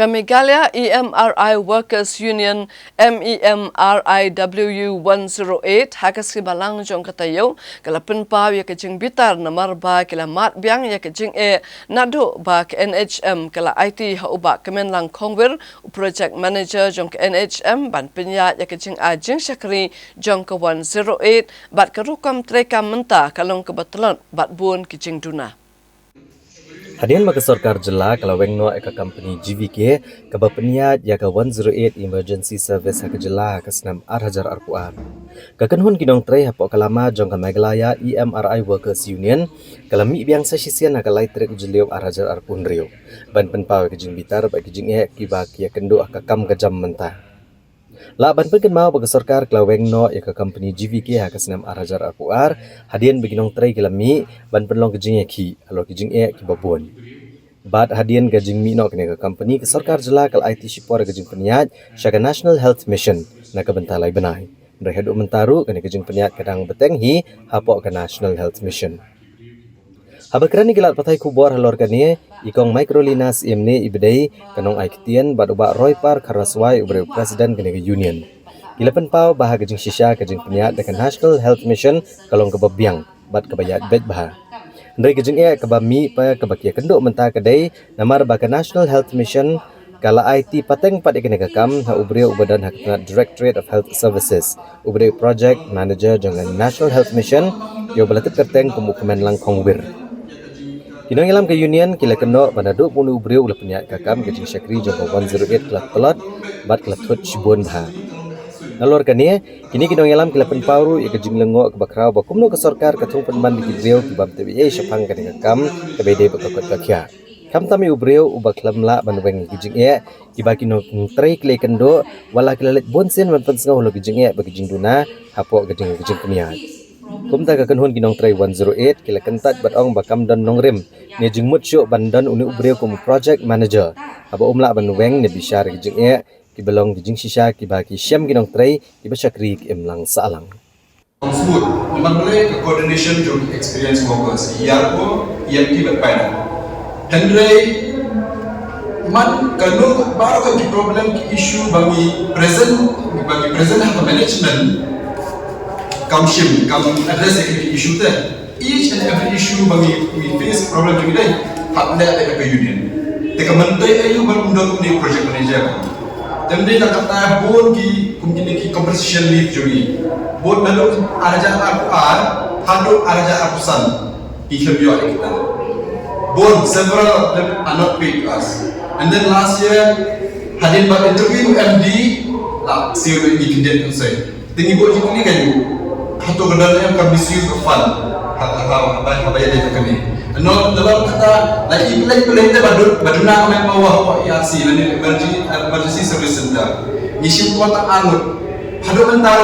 Meghalaya EMRI Workers Union MEMRIWU 108 hakas balang jong katayo kalapun pa ya kejing bitar namar ba kala mat biang ya kejing nado ba ke NHM kala IT ha uba kemenlang kongwir project manager jong ke NHM ban penya ya kejing ajing syakri jong ke 108 bat kerukam trekam mentah kalong kebetulan bat buon kejing duna. Hadian maka sarkar jela kalau wengno eka company GVK kabapeniat ya ka 108 emergency service hak jela ka senam 8,000 RQR. Kakenhun kinong tre hapok kalama jong ka Meghalaya EMRI Workers Union kalami biang sa sisian ka laitrek jeliu 8,000 RQR rio. Ban penpau ke jing bitar ba ke jing kiba kia kendo ka kam ka jam mentah. La ban penken mau bagi sarkar kalau wengno ya ka company GVK hak senam 8,000 RQR hadian beginong tre kalami ban penlong ke jing ki alo ke jing ki babon. Bat hadian gajing mi nok ke company ke sarkar jela kal IT shipor gajing peniat syaka National Health Mission na ka bentalai benai. Rehedu mentaru kene gajing peniat kadang beteng hi hapok ke National Health Mission. Habakrani gelat patai kubor halor kanie ikong microlinas imne ibedai kanong aiktian bat uba Roy Par Karaswai ubre presiden kene ke union. Gilapan pau bah gajing shisha gajing peniat dekan National Health Mission kalong ke babiang bat kebayat bet bah. Ndai gajing kebami pa kebakia kenduk mentah kedai namar baka National Health Mission kala IT pateng pat ikene kakam ha ubre ubadan hak Directorate of Health Services ubre project manager jangan National Health Mission yo balatit kerteng kemukemen langkong wir. Kinong ilam ke union kila kendo panaduk punu ubre ulah penyak kakam gajing syakri jangka 108 kelat telat bat kelat hut shibun bah. Nalor kania kini kinong yalam kilapan pauru ya kejing lengok ke bakrau ba kumno ke sarkar katung penman di kibreu ki bam TBA syapang kene kam ke bede bakakot kakya. Kam tami ubreu ubak lamla banweng kejing ki ba kinong trei kle kendo wala kilalet bonsen man pensengau lo kejing ba kejing duna hapok kejing kemiat. Kumta ka kanhun kinong trei 108 kila kentat bat ong bakam dan nongrim ne jing mutsyuk bandan uni ubreu kum project manager. Aba umla banweng ne bishar kejing ki belong ki jing shisha ki ba ki syam kinong trei ki ba syakri ki emlang saalang. Smooth, memang boleh ke coordination jong experience workers. Iarko EMT berpada. Hendrei man kalau baru ke problem ki issue bagi present apa management kam address ki issue teh. Each and every issue bagi we face problem jong dai hak ada ke union. Teka menteri ayu berundang ni project manager. Jadi nak kata bon ki mungkin ki conversation leave juri. Bon lalu araja RQR, hadu araja RQSan. Ikhlas kita. Bon several of them are not paid to us. And then last year hadin buat interview MD lah siapa yang dikenal saya. Tinggi bon ni kan you. Hatu kendala yang kami misuse of fund. Apa yang dia kena. No dalam kata lagi pelai tu baduna kami bawa IRC ni emergency service center. Isu kota angut. Hadu mentar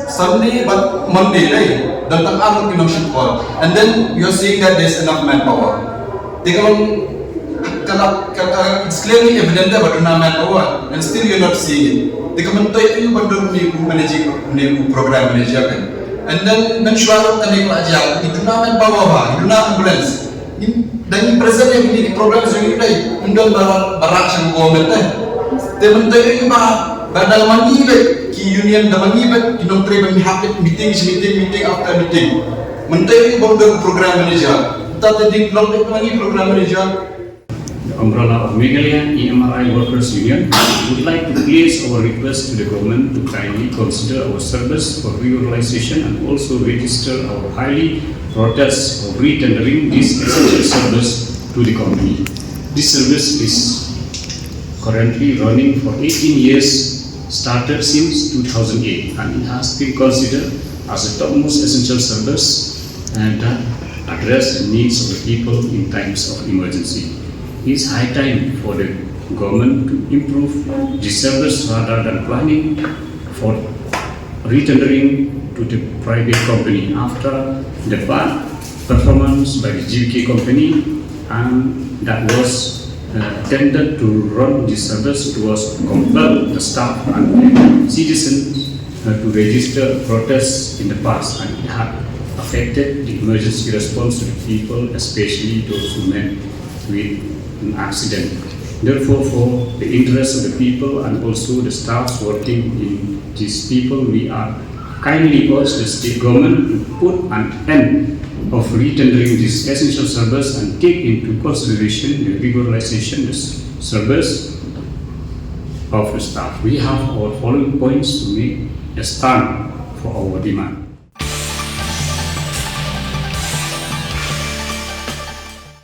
Sunday but Monday day datang angut kinong shipor. And then you're seeing that there's enough manpower. Tinggal kalau it's clearly evident that baduna manpower and still you're not seeing it. Tinggal mentai itu badun ni managing program manager kan. And then mensuara kami pelajar itu nama bawa itu nama ambulans dan present yang ini program yang ini undang barak sang government teman itu badal mandi ki union dah mandi kinong tre bermihak meeting after meeting menteri baru program manager tadi long lagi program manager. Umbrella of Meghalaya EMRI Workers Union would like to place our request to the government to kindly consider our service for reorganization and also register our highly protest of retendering this essential service to the company. This service is currently running for 18 years, started since 2008, and it has been considered as a topmost essential service and that address the needs of the people in times of emergency. It is high time for the government to improve the service rather than planning for retendering to the private company after the bad performance by the GVK company and that was tended to run the service. It was compelled the staff and the citizens to register protests in the past and it had affected the emergency response to the people, especially those who met with an accident. Therefore, for the interest of the people and also the staffs working in these people, we are kindly urge the state government to put an end of retendering this essential service and take into consideration the regularization service of the staff. We have our following points to make a stand for our demand.